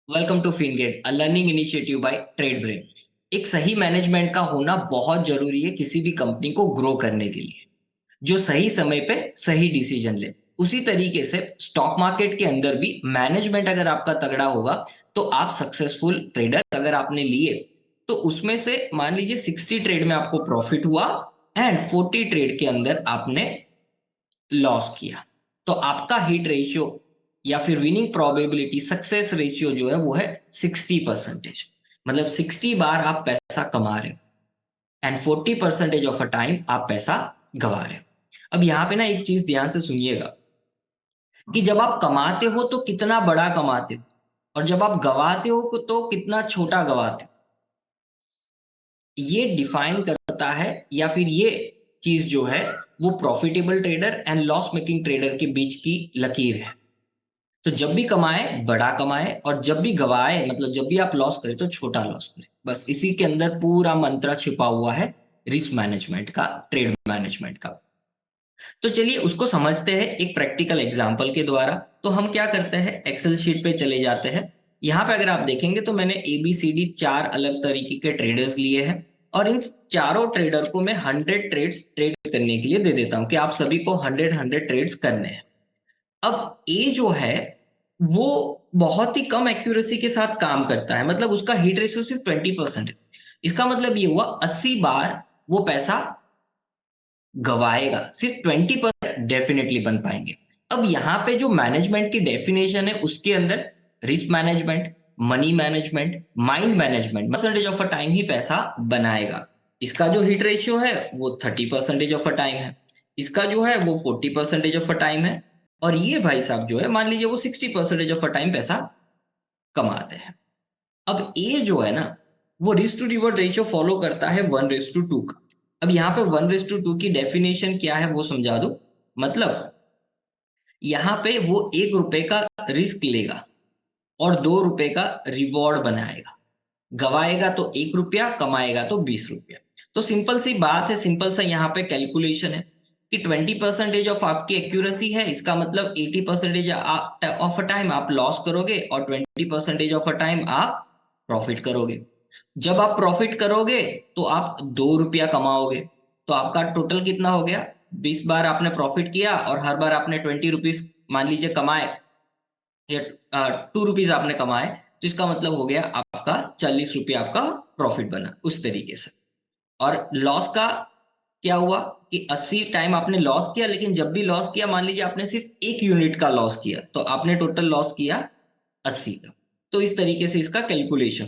Welcome to Fingate, a learning initiative by trade brain. एक सही management का होना बहुत जरूरी है किसी भी कंपनी को ग्रो करने के लिए, जो सही समय पे सही डिसीजन ले। उसी तरीके से स्टॉक मार्केट के अंदर भी मैनेजमेंट अगर आपका तगड़ा होगा तो आप सक्सेसफुल ट्रेडर अगर आपने लिए तो उसमें से मान लीजिए 60 ट्रेड में आपको प्रॉफिट हुआ एंड 40 ट्रेड के अंदर आपने लॉस किया, तो आपका हिट रेशियो या फिर विनिंग प्रोबेबिलिटी सक्सेस रेशियो जो है वो है 60%। मतलब 60 बार आप पैसा कमा रहे हो एंड 40% ऑफ अ टाइम आप पैसा गवा रहे हो। अब यहाँ पे ना एक चीज ध्यान से सुनिएगा कि जब आप कमाते हो तो कितना बड़ा कमाते हो और जब आप गवाते हो तो कितना छोटा गवाते हो। ये डिफाइन करता है या फिर ये चीज जो है वो profitable trader and loss making trader के बीच की लकीर है। तो जब भी कमाए बड़ा कमाए और जब भी गवाए मतलब जब भी आप लॉस करें तो छोटा लॉस करें। बस इसी के अंदर पूरा मंत्र छिपा हुआ है रिस्क मैनेजमेंट का, ट्रेड मैनेजमेंट का। तो चलिए उसको समझते हैं एक प्रैक्टिकल एग्जांपल के द्वारा। तो हम क्या करते हैं, एक्सेल शीट पे चले जाते हैं। यहाँ पे अगर आप देखेंगे तो मैंने ABCD 4 अलग तरीके के ट्रेडर्स लिए हैं और इन चारों ट्रेडर को मैं 100 ट्रेड्स ट्रेड करने के लिए दे देता हूँ कि आप सभी को 100 ट्रेड्स करने हैं। अब ए जो है वो बहुत ही कम एक्यूरेसी के साथ काम करता है, मतलब उसका हिट रेशियो सिर्फ 20% है। इसका मतलब ये हुआ 80 बार वो पैसा गवाएगा, सिर्फ 20% डेफिनेटली बन पाएंगे। अब यहाँ पे जो मैनेजमेंट की डेफिनेशन है उसके अंदर risk management, money management, mind management percentage of a time ही पैसा बनाएगा। इसका जो हिट रेशियो है वो 30% ऑफ अ टाइम है, इसका जो है वो 40% ऑफ अ टाइम है, और ये भाई साहब जो है मान लीजिए वो 60% ऑफ अ टाइम पैसा कमाते हैं। अब ए जो है ना वो risk to reward ratio follow करता है 1:2 का। अब यहाँ पे 1:2 की डेफिनेशन क्या है वो समझा दो। मतलब यहाँ पे वो 1 रुपए का रिस्क लेगा और 2 रुपए का रिवॉर्ड बनाएगा। गवाएगा तो 1 रुपया, कमाएगा तो 20 रुपया। तो सिंपल सी बात है, सिंपल सा यहाँ पे कैलकुलेशन है कि 20% ऑफ आपकी एक्यूरेसी है, इसका मतलब 80% ऑफ अ टाइम आप लॉस करोगे और 20% ऑफ अ टाइम आप प्रॉफिट करोगे। जब आप प्रॉफिट करोगे तो आप 2 रुपया कमाओगे। तो आपका टोटल कितना हो गया, 20 बार आपने प्रॉफिट किया और हर बार आपने 20 रुपीज मान लीजिए कमाए या 2 रुपीज आपने कमाए, तो इसका मतलब हो गया आपका 40 रुपया आपका प्रॉफिट बना उस तरीके से। और लॉस का क्या हुआ कि 80 टाइम आपने लॉस किया, लेकिन जब भी लॉस किया मान लीजिए आपने सिर्फ 1 यूनिट का लॉस किया तो आपने टोटल लॉस किया 80 का। तो इस तरीके से इसका कैलकुलेशन।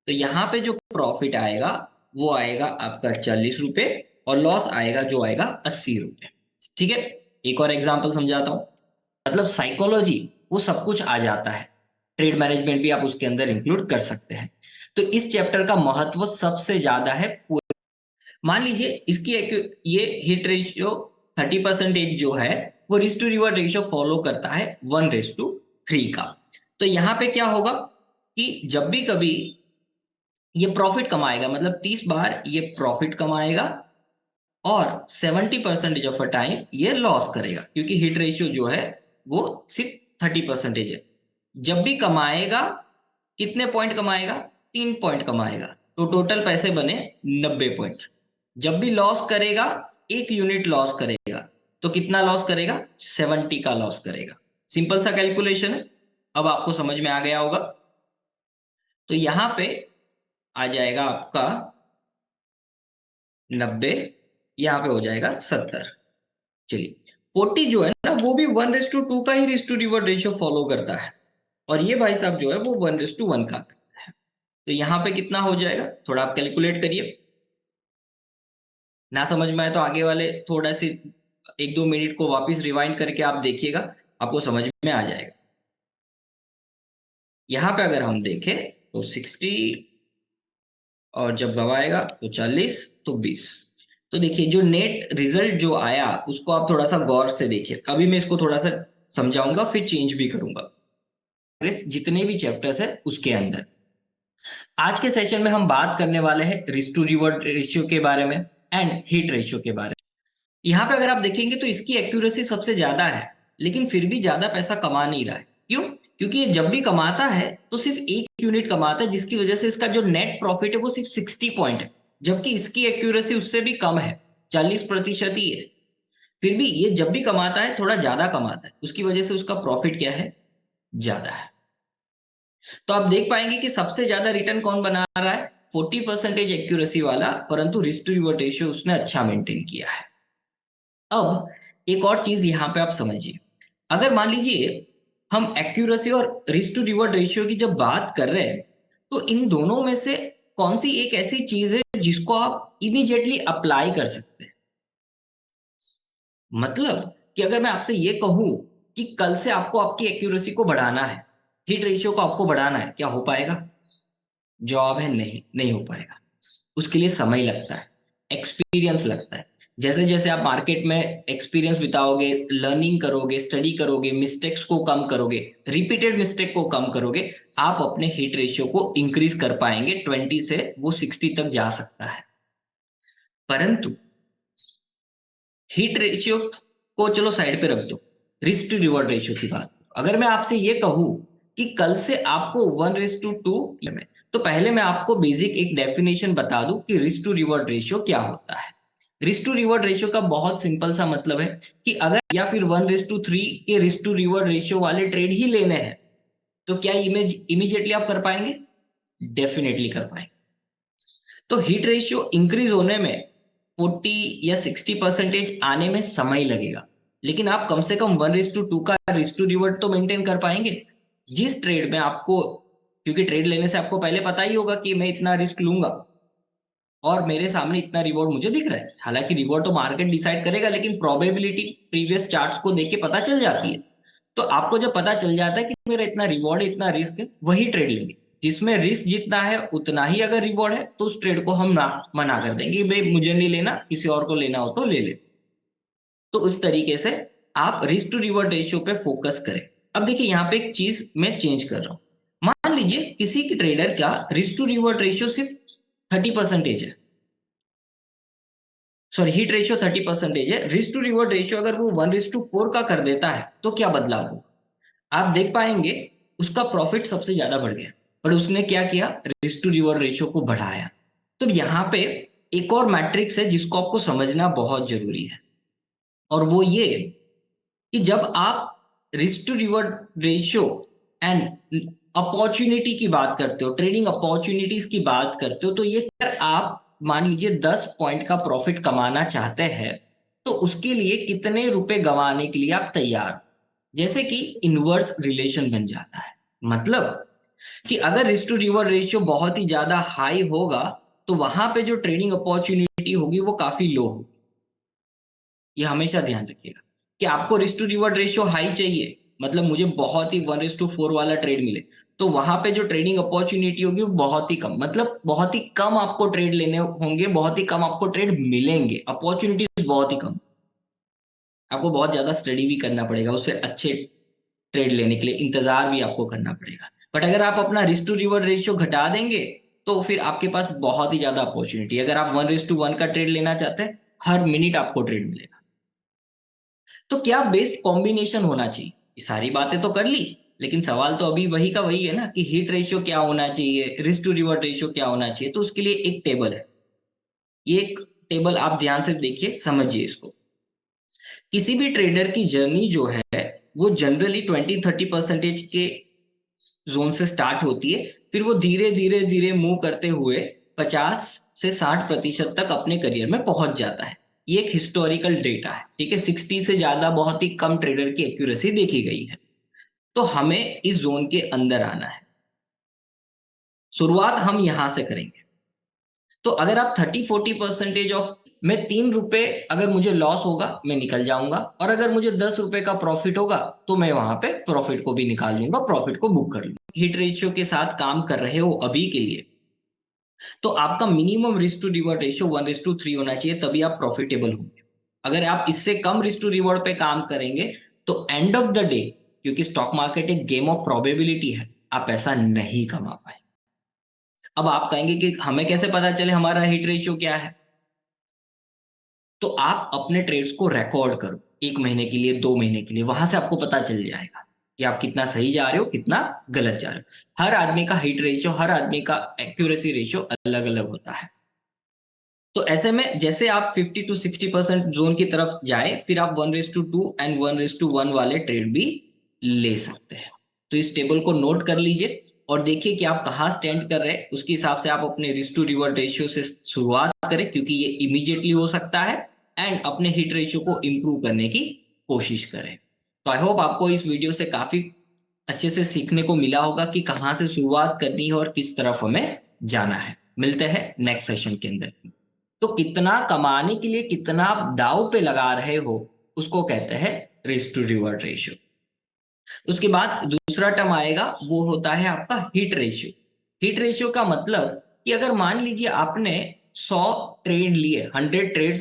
तो यहाँ पे जो प्रॉफिट आएगा वो आएगा आपका 40 रुपए और लॉस आएगा जो आएगा 80 रुपए। ठीक है, एक और एग्जांपल समझाता हूँ। मतलब साइकोलॉजी वो सब कुछ आ जाता है, ट्रेड मैनेजमेंट भी आप उसके अंदर इंक्लूड कर सकते हैं। तो इस चैप्टर का महत्व सबसे ज्यादा है। मान लीजिए इसकी एक ये हिट रेशियो 30% जो है वो risk to reward ratio follow करता है 1:3 का। तो यहाँ पे क्या होगा कि जब भी कभी ये प्रॉफिट कमाएगा मतलब 30 बार ये प्रॉफिट कमाएगा और 70% ऑफ अ टाइम ये लॉस करेगा, क्योंकि हिट रेशियो जो है वो सिर्फ 30% है। जब भी कमाएगा कितने पॉइंट कमाएगा, 3 पॉइंट कमाएगा, तो टोटल पैसे बने 90 पॉइंट। जब भी लॉस करेगा 1 यूनिट लॉस करेगा तो कितना लॉस करेगा, 70 का लॉस करेगा। सिंपल सा कैलकुलेशन है, अब आपको समझ में आ गया होगा। तो यहां पे आ जाएगा आपका 90, यहाँ पे हो जाएगा 70। चलिए 40 जो है ना वो भी 1:2 का ही risk to reward ratio follow करता है, और ये भाई साहब जो है वो 1:1 का करता है। तो यहाँ पे कितना हो जाएगा, थोड़ा आप कैलकुलेट करिए। ना समझ में आए तो आगे वाले थोड़ा सी 1-2 मिनट को वापस रिवाइंड करके आप देखिएगा, आपको समझ में आ जाएगा। यहाँ पे अगर हम देखें तो 60 और जब गवाएगा तो 40 तो 20। तो देखिए जो नेट रिजल्ट जो आया उसको आप थोड़ा सा गौर से देखिए। अभी मैं इसको थोड़ा सा समझाऊंगा फिर चेंज भी करूंगा जितने भी चैप्टर्स है उसके अंदर। आज के सेशन में हम बात करने वाले हैं रिस्क टू रिवॉर्ड रेशियो के बारे में एंड हिट रेशियो के बारे में। यहाँ पे अगर आप देखेंगे तो इसकी एक्यूरेसी सबसे ज्यादा है, लेकिन फिर भी ज्यादा पैसा कमा नहीं रहा है। क्यों? क्योंकि ये जब भी कमाता है तो सिर्फ 1 यूनिट कमाता है, जिसकी वजह से इसका जो नेट प्रॉफिट है वो सिर्फ 60 पॉइंट है, जबकि इसकी एक्यूरेसी उससे भी कम है, 40% ही है। फिर भी ये जब भी कमाता है थोड़ा ज्यादा कमाता है, उसकी वजह से उसका प्रॉफिट क्या है, ज्यादा है। तो आप देख पाएंगे कि सबसे ज्यादा रिटर्न कौन बना रहा है, 40% एक्यूरेसी वाला, परंतु रिस्क टू रिवॉर्ड रेशियो उसने अच्छा मेंटेन किया है। अब एक और चीज यहां पे आप समझिए, अगर मान लीजिए हम एक्यूरेसी और रिस्क टू रिवॉर्ड रेशियो की जब बात कर रहे हैं, तो इन दोनों में से कौन सी एक ऐसी चीज है जिसको आप इमीडिएटली अप्लाई कर सकते हैं। मतलब कि अगर मैं आपसे ये कहूं कि कल से आपको आपकी एक्यूरेसी को बढ़ाना है, हिट रेशियो को आपको बढ़ाना है, क्या हो पाएगा? जवाब है नहीं, नहीं हो पाएगा। उसके लिए समय लगता है, एक्सपीरियंस लगता है। जैसे जैसे आप मार्केट में एक्सपीरियंस बिताओगे, लर्निंग करोगे, स्टडी करोगे, मिस्टेक्स को कम करोगे, रिपीटेड मिस्टेक को कम करोगे, आप अपने हिट रेशियो को इंक्रीज कर पाएंगे। 20 से वो 60 तक जा सकता है। परंतु हिट रेशियो को चलो साइड पे रख दो, रिस्क टू रिवॉर्ड रेशियो की बात। अगर मैं आपसे ये कहूं कि कल से आपको 1:2 में, तो पहले मैं आपको बेसिक एक डेफिनेशन बता दूं कि रिस्क टू रिवॉर्ड रेशियो क्या होता है। रिस्क टू रिवॉर्ड रेशियो का बहुत सिंपल सा मतलब है कि अगर या फिर 1:3 के रिस्क टू रिवॉर्ड रेशियो वाले ट्रेड ही लेने हैं, तो क्या इमीजिएटली आप कर पाएंगे? डेफिनेटली कर पाएंगे। तो हिट रेशियो इंक्रीज होने में 40 या 60% आने में समय लगेगा, लेकिन आप कम से कम 1:2 का रिस्क टू रिवॉर्ड तो मेंटेन कर पाएंगे। जिस ट्रेड में आपको, क्योंकि ट्रेड लेने से आपको पहले पता ही होगा कि मैं इतना रिस्क लूंगा और मेरे सामने इतना रिवॉर्ड मुझे दिख रहा है। हालांकि रिवॉर्ड तो मार्केट डिसाइड करेगा, लेकिन प्रोबेबिलिटी प्रीवियस चार्ट्स को देख के पता चल जाती है। तो आपको जब पता चल जाता है कि मेरा इतना रिवॉर्ड है, इतना रिस्क है, वही ट्रेड लेंगे। जिसमें रिस्क जितना है उतना ही अगर रिवॉर्ड है, तो उस ट्रेड को हम ना मना कर देंगे, भाई मुझे नहीं लेना, किसी और को लेना हो तो ले ले। तो उस तरीके से आप रिस्क टू रिवॉर्ड रेशियो पे फोकस करें। अब देखिए यहाँ पे एक चीज मैं चेंज कर रहा हूं। मान लीजिए किसी की ट्रेडर का रिस्क टू रिवॉर्ड रेशियो सिर्फ 30% है, सॉरी हिट रेशियो 30% है, रिस्क टू रिवॉर्ड रेशियो अगर वो 1:4 का कर देता है, तो क्या बदलाव होगा? आप देख पाएंगे उसका प्रॉफिट सबसे ज्यादा बढ़ गया, पर उसने क्या किया, रिस्क टू रिवॉर्ड रेशियो को बढ़ाया। तो यहाँ पे एक और मैट्रिक्स है जिसको आपको समझना बहुत जरूरी है, और वो ये कि जब आप risk to reward ratio and opportunity की बात करते हो, ट्रेडिंग अपॉर्चुनिटीज की बात करते हो, तो ये अगर आप मान लीजिए 10 पॉइंट का प्रॉफिट कमाना चाहते हैं, तो उसके लिए कितने रुपए गंवाने के लिए आप तैयार हो? जैसे कि इनवर्स रिलेशन बन जाता है। मतलब कि अगर रिस्क टू रिवॉर्ड रेशियो बहुत ही ज्यादा हाई होगा, तो वहां पे जो ट्रेडिंग अपॉर्चुनिटी होगी वो काफी लो होगी। ये हमेशा ध्यान रखिएगा कि आपको risk to reward ratio high चाहिए, मतलब मुझे बहुत ही 1:4 वाला ट्रेड मिले, तो वहां पे जो ट्रेडिंग अपॉर्चुनिटी होगी वो बहुत ही कम, मतलब बहुत ही कम आपको ट्रेड लेने होंगे, बहुत ही कम आपको ट्रेड मिलेंगे, अपॉर्चुनिटीज बहुत ही कम। आपको बहुत ज्यादा स्टडी भी करना पड़ेगा, उससे अच्छे ट्रेड लेने के लिए इंतजार भी आपको करना पड़ेगा। बट अगर आप अपना रिस्क टू रिवॉर्ड रेशियो घटा देंगे, तो फिर आपके पास बहुत ही ज्यादा अपॉर्चुनिटी। अगर आप 1:1 का ट्रेड लेना चाहते हैं, हर मिनट आपको ट्रेड मिलेगा। तो क्या बेस्ट कॉम्बिनेशन होना चाहिए? ये सारी बातें तो कर ली, लेकिन सवाल तो अभी वही का वही है ना, कि हिट रेशियो क्या होना चाहिए, रिस्क टू रिवॉर्ड रेशियो क्या होना चाहिए। तो उसके लिए एक टेबल है, ये एक टेबल आप ध्यान से देखिए, समझिए इसको। किसी भी ट्रेडर की जर्नी जो है वो जनरली 20-30% के जोन से स्टार्ट होती है, फिर वो धीरे धीरे धीरे मूव करते हुए 50 से 60% तक अपने करियर में पहुंच जाता है। ये एक हिस्टोरिकल डेटा है, ठीक है। 60 से ज्यादा बहुत ही कम ट्रेडर की एक्यूरेसी देखी गई है। तो हमें इस जोन के अंदर आना है। शुरुआत हम यहां से करेंगे। तो अगर आप 30-40% ऑफ में 3 रुपए अगर मुझे लॉस होगा, मैं निकल जाऊंगा, और अगर मुझे 10 रुपए का प्रॉफिट होगा, तो मैं वहां पे प्रॉफिट को भी निकाल लूंगा, प्रॉफिट को बुक कर लूंगा। हिट रेशियो के साथ काम कर रहे हो अभी के लिए, तो आपका minimum risk to reward ratio 1:3 होना चाहिए, तभी आप प्रॉफिटेबल होंगे। अगर आप इससे कम रिस्क टू रिवॉर्ड पे काम करेंगे, तो एंड ऑफ द डे, क्योंकि स्टॉक मार्केट एक गेम ऑफ प्रोबेबिलिटी है, आप पैसा नहीं कमा पाए। अब आप कहेंगे कि हमें कैसे पता चले हमारा हिट रेशियो क्या है? तो आप अपने ट्रेड्स को रिकॉर्ड करो, 1 महीने के लिए, 2 महीने के लिए, वहां से आपको पता चल जाएगा। कि आप कितना सही जा रहे हो, कितना गलत जा रहे हो। हर आदमी का हिट रेशियो, हर आदमी का एक्यूरेसी रेशियो अलग अलग होता है। तो ऐसे में जैसे आप 50 to 60% जोन की तरफ जाए, फिर आप 1:2 एंड 1:1 वाले ट्रेड भी ले सकते हैं। तो इस टेबल को नोट कर लीजिए और देखिए कि आप कहाँ स्टैंड कर रहे हैं। उसके हिसाब से आप अपने रिस्क टू रिवॉर्ड रेशियो से शुरुआत करें, क्योंकि ये इमीडिएटली हो सकता है, एंड अपने हिट रेशियो को इम्प्रूव करने की कोशिश करें। तो आई होप आपको इस वीडियो से काफी अच्छे से सीखने को मिला होगा कि कहाँ से शुरुआत करनी है और किस तरफ हमें जाना है। मिलते हैं नेक्स्ट सेशन के अंदर। तो कितना कमाने के लिए कितना आप दाव पे लगा रहे हो, उसको कहते हैं रिस्क टू रिवॉर्ड रेशियो। उसके बाद दूसरा टर्म आएगा, वो होता है आपका हिट रेशियो। हिट रेशियो का मतलब कि अगर मान लीजिए आपने 100 ट्रेड लिए, 100 ट्रेड्स